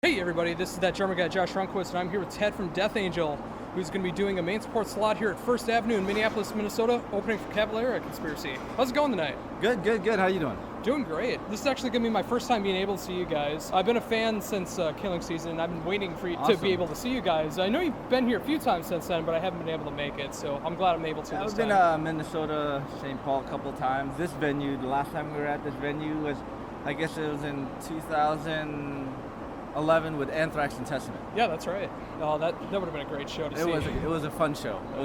Hey everybody, this is that German guy Josh Runquist, and I'm here with Ted from Death Angel, who's going to be doing a main support slot here at First Avenue in Minneapolis, Minnesota, opening for Cavalera Conspiracy. How's it going tonight? Good. How you doing? Doing great. This is actually going to be my first time being able to see you guys. I've been a fan since Killing Season, and I've been waiting for you to be able to see you guys. I know you've been here a few times since then, but I haven't been able to make it, so I'm glad I'm able to this time. I've been Minnesota, St. Paul a couple times. This venue, the last time we were at this venue was, I guess it was in 2011 with Anthrax and Testament. Yeah, that's right. Oh, that would have been a great show to see. It was a fun show. Oh,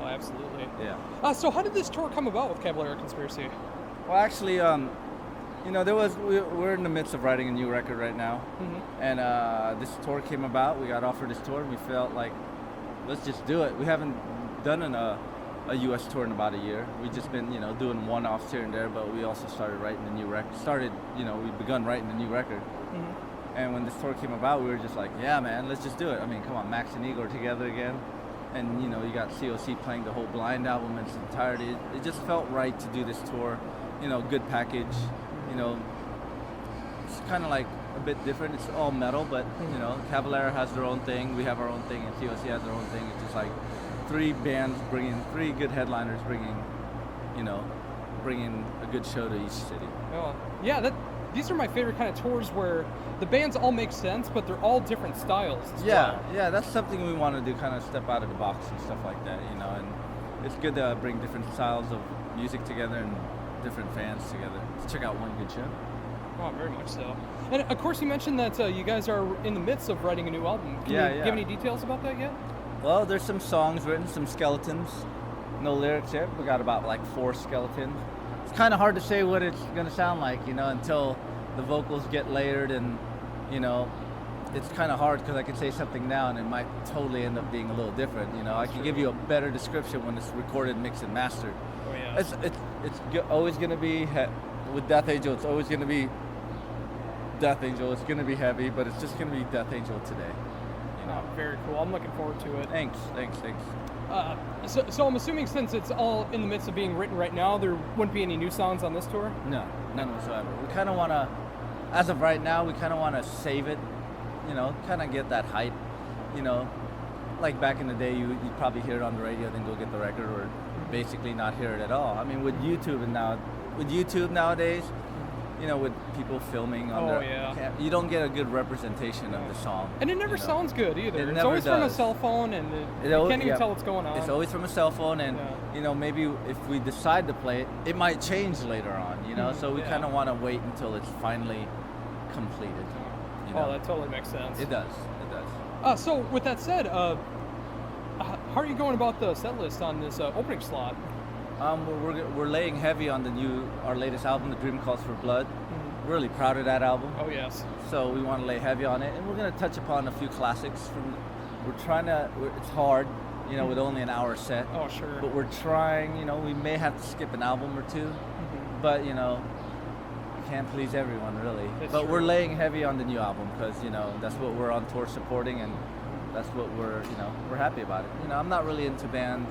absolutely. Yeah. So how did this tour come about with Cavalera Conspiracy? Well, actually, we're in the midst of writing a new record right now, and this tour came about. We got offered this tour, and we felt like, let's just do it. We haven't done a U.S. tour in about a year. We've just been, doing one-offs here and there, but we also started writing the new record. We've begun writing the new record. And when this tour came about, we were just like, yeah, man, let's just do it. I mean, come on, Max and Igor together again. And, you got COC playing the whole Blind album in its entirety. It just felt right to do this tour, good package. It's kind of like a bit different. It's all metal, but, Cavalera has their own thing. We have our own thing, and COC has their own thing. It's just like three good headliners bringing a good show to each city. Oh, yeah, these are my favorite kind of tours where the bands all make sense, but they're all different styles as well. Yeah, that's something we want to do, kind of step out of the box and stuff like that, and it's good to bring different styles of music together and different fans together to check out one good show. Oh, very much so. And of course, you mentioned that you guys are in the midst of writing a new album. Can you give any details about that yet? Well, there's some songs written, some skeletons. No lyrics yet. We got about 4 skeletons. It's kind of hard to say what it's going to sound like, until the vocals get layered, and, it's kind of hard because I can say something now and it might totally end up being a little different. I can give you a better description when it's recorded, mixed, and mastered. Oh, yeah. It's always going to be, with Death Angel, it's always going to be Death Angel. It's going to be heavy, but it's just going to be Death Angel today. Oh, very cool. I'm looking forward to it. Thanks. So I'm assuming since it's all in the midst of being written right now, there wouldn't be any new songs on this tour? No, none whatsoever. We kind of want to, as of right now, we kind of want to save it, kind of get that hype, like back in the day, you'd probably hear it on the radio, then go get the record, or basically not hear it at all. I mean, with YouTube nowadays, with people filming on you don't get a good representation of the song. And it never sounds good either. It's always from a cell phone, and you can't even tell what's going on. It's always from a cell phone, and maybe if we decide to play it, it might change later on. So we kind of want to wait until it's finally completed. Oh, that totally makes sense. It does. So with that said, how are you going about the set list on this opening slot? We're laying heavy on our latest album, The Dream Calls for Blood. We're really proud of that album. Oh, yes. So we want to lay heavy on it, and we're going to touch upon a few classics. It's hard, with only an hour set. Oh, sure. But we're trying, we may have to skip an album or two, but, you can't please everyone, really. But we're laying heavy on the new album because, that's what we're on tour supporting, and that's what we're happy about it. I'm not really into bands.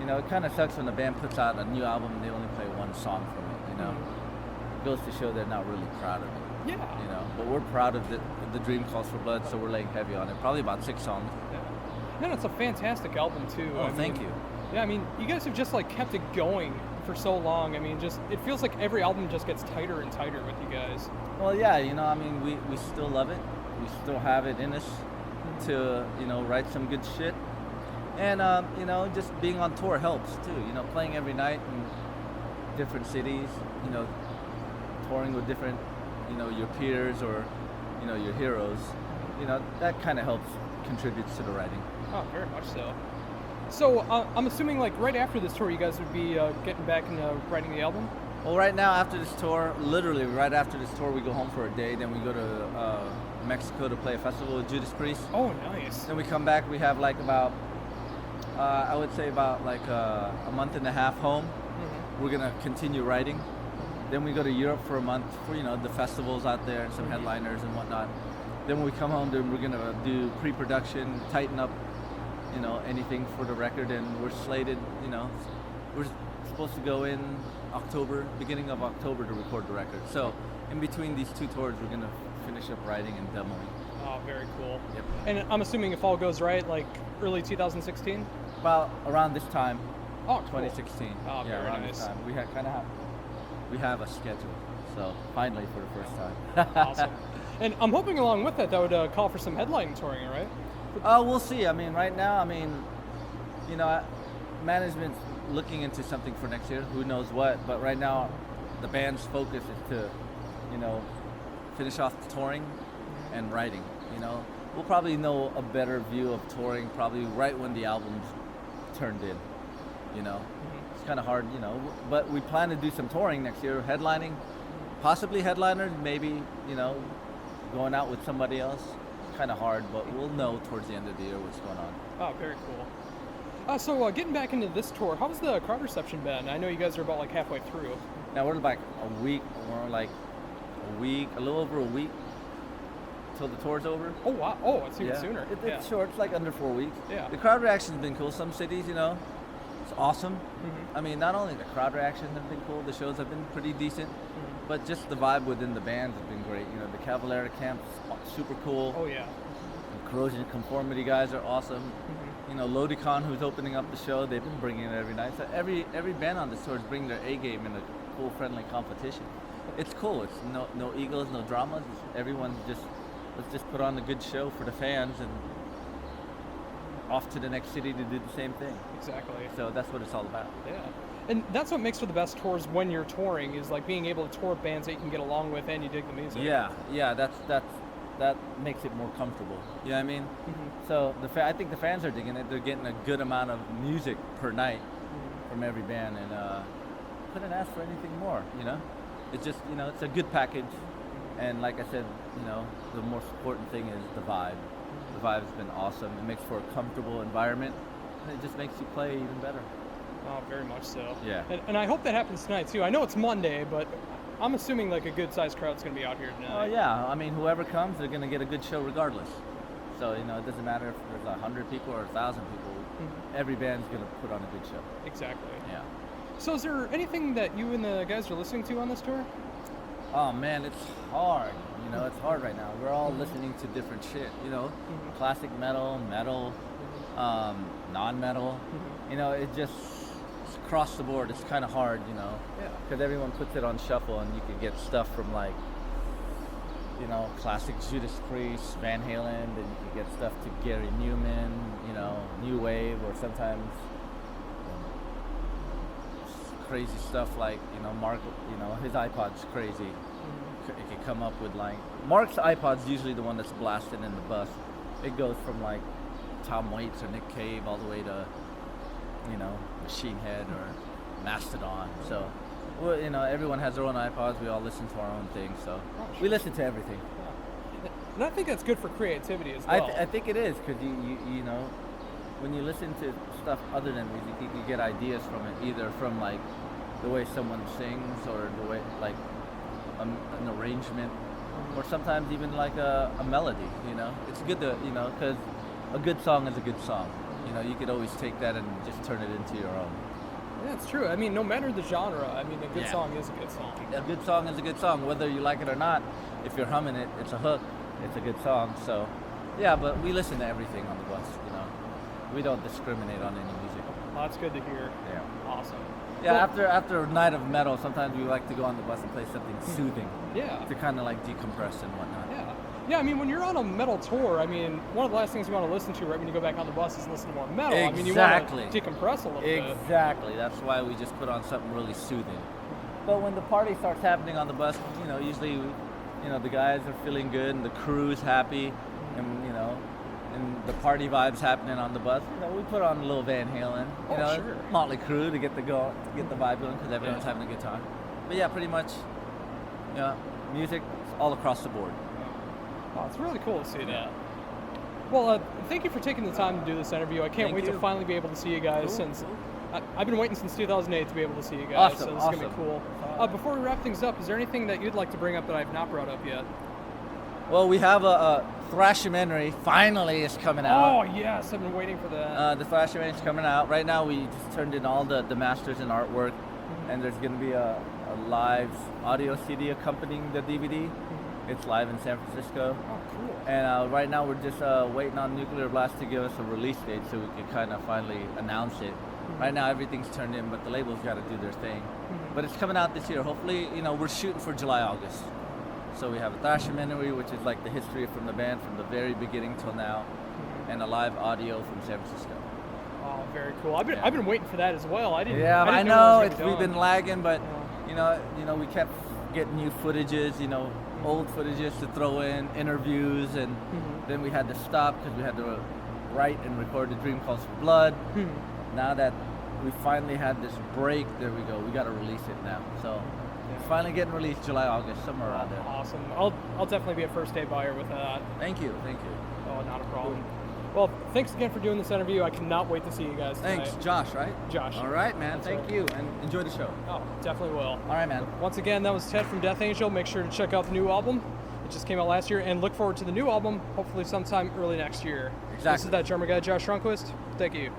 It kind of sucks when a band puts out a new album and they only play one song from it, It goes to show they're not really proud of it. Yeah. But we're proud of the Dream Calls for Blood, so we're laying heavy on it. Probably about 6 songs. Yeah. No, it's a fantastic album, too. Oh, thank you. Yeah, I mean, you guys have just, kept it going for so long. I mean, it feels like every album just gets tighter and tighter with you guys. Well, yeah, we still love it. We still have it in us to, write some good shit. And, just being on tour helps, too. Playing every night in different cities, touring with different, your peers or, your heroes, that kind of helps, contributes to the writing. Oh, very much so. So, I'm assuming, right after this tour, you guys would be getting back into writing the album? Well, right now, after this tour, literally right after this tour, we go home for a day, then we go to Mexico to play a festival with Judas Priest. Oh, nice. Then we come back, we have, about I would say about a month and a half home. We're going to continue writing. Then we go to Europe for a month for, the festivals out there and some headliners and whatnot. Then when we come home, then we're going to do pre-production, tighten up, anything for the record. And we're slated, we're supposed to go in beginning of October to record the record. So in between these 2 tours, we're going to finish up writing and demoing. very cool. Yep. And I'm assuming if all goes right, like early 2016? About around this time. Oh, cool. 2016. Oh, yeah, very around nice. this time. We have a schedule. So finally for the first time. Awesome. And I'm hoping along with that would call for some headlining touring, right? We'll see. I mean, right now, management's looking into something for next year. Who knows what? But right now, the band's focus is to, finish off the touring and writing. We'll probably know a better view of touring probably right when the album's turned in. It's kind of hard, but we plan to do some touring next year, headlining, possibly headliner, maybe, going out with somebody else. It's kind of hard, but we'll know towards the end of the year what's going on. Oh, very cool. So getting back into this tour, how's the crowd reception been? I know you guys are about like halfway through. Now we're like a week, a little over a week till the tour's over. Oh wow! Oh, it's even sooner. It's short. It's like under 4 weeks. Yeah. The crowd reaction's been cool. Some cities, it's awesome. I mean, not only the crowd reaction has been cool, the shows have been pretty decent, but just the vibe within the bands has been great. The Cavalera camp's super cool. Oh yeah. The Corrosion of Conformity guys are awesome. Lody Kong, who's opening up the show, they've been bringing it every night. So every band on this tour is bringing their A game in a cool, friendly competition. It's cool. It's no egos, no dramas. Everyone's let's just put on a good show for the fans and off to the next city to do the same thing. Exactly. So that's what it's all about. Yeah. And that's what makes for the best tours when you're touring, is like being able to tour with bands that you can get along with and you dig the music. Yeah, that makes it more comfortable. You know what I mean? So I think the fans are digging it. They're getting a good amount of music per night from every band, and couldn't ask for anything more. It's just it's a good package, and like I said, the most important thing is the vibe. The vibe's been awesome. It makes for a comfortable environment, and it just makes you play even better. Oh, very much so. Yeah. And I hope that happens tonight too. I know it's Monday, but I'm assuming like a good sized crowd's going to be out here tonight. Oh yeah, I mean whoever comes, they're going to get a good show regardless. So it doesn't matter if there's 100 people or 1,000 people. Every band's going to put on a good show. Exactly. Yeah. So is there anything that you and the guys are listening to on this tour? Oh man, it's hard. It's hard right now. We're all listening to different shit. Classic metal, non-metal. It just it's across the board. It's kind of hard, because everyone puts it on shuffle, and you can get stuff from like, classic Judas Priest, Van Halen. Then you can get stuff to Gary Newman, new wave, or sometimes crazy stuff like Mark. His iPod's crazy. It can come up with like Mark's iPod's usually the one that's blasted in the bus. It goes from like Tom Waits or Nick Cave all the way to Machine Head or Mastodon. So everyone has their own iPods. We all listen to our own thing. So we listen to everything. Yeah. And I think that's good for creativity as well. I think it is, because you when you listen to stuff other than music, you can get ideas from it, either from like the way someone sings or the way like an arrangement, or sometimes even like a melody. It's good to because a good song is a good song. You could always take that and just turn it into your own. Yeah, it's true. I mean, no matter the genre, I mean, a good song is a good song. A good song is a good song, whether you like it or not. If you're humming it, it's a hook. It's a good song. So, yeah, but we listen to everything on the bus. We don't discriminate on any music. Oh, that's good to hear. Yeah. Awesome. Yeah, well, after a night of metal, sometimes we like to go on the bus and play something soothing. Yeah. To kind of like decompress and whatnot. Yeah. Yeah, I mean, when you're on a metal tour, I mean, one of the last things you want to listen to right when you go back on the bus is listen to more metal. Exactly. I mean, you want to decompress a little bit. Exactly. That's why we just put on something really soothing. But when the party starts happening on the bus, usually, the guys are feeling good and the crew's happy, and and the party vibes happening on the bus. We put on a little Van Halen, sure. Motley Crue to get the vibe going, because everyone's having a good time. But yeah, pretty much, music all across the board. Oh, it's really cool to see that. Well, thank you for taking the time to do this interview. I can't wait to finally be able to see you guys, since I've been waiting since 2008 to be able to see you guys. Awesome, so this is going to be cool. Before we wrap things up, is there anything that you'd like to bring up that I've not brought up yet? Well, we have a THRASHumentary finally is coming out. Oh, yes, I've been waiting for that. The THRASHumentary is coming out. Right now, we just turned in all the masters and artwork, and there's going to be a live audio CD accompanying the DVD. It's live in San Francisco. Oh, cool. And right now we're just waiting on Nuclear Blast to give us a release date so we can kind of finally announce it. Right now everything's turned in, but the label's got to do their thing. But it's coming out this year. Hopefully, we're shooting for July, August. So we have a THRASHumentary, which is like the history from the band from the very beginning till now, and a live audio from San Francisco. Oh, very cool. I've been waiting for that as well. I didn't I know know we've been lagging, but we kept getting new footages, old footages to throw in, interviews, and then we had to stop because we had to write and record The Dream Calls for Blood. Now that we finally had this break, there we go. We got to release it now. So it's finally getting released July, August, somewhere around there. Awesome. I'll definitely be a first day buyer with that. Thank you. Oh, not a problem. Well, thanks again for doing this interview. I cannot wait to see you guys tonight. Thanks, Josh, right? Josh. All right, man. Thank you, and enjoy the show. Oh, definitely will. All right, man. Once again, that was Ted from Death Angel. Make sure to check out the new album. It just came out last year, and look forward to the new album, hopefully sometime early next year. Exactly. This is that drummer guy, Josh Runquist. Thank you.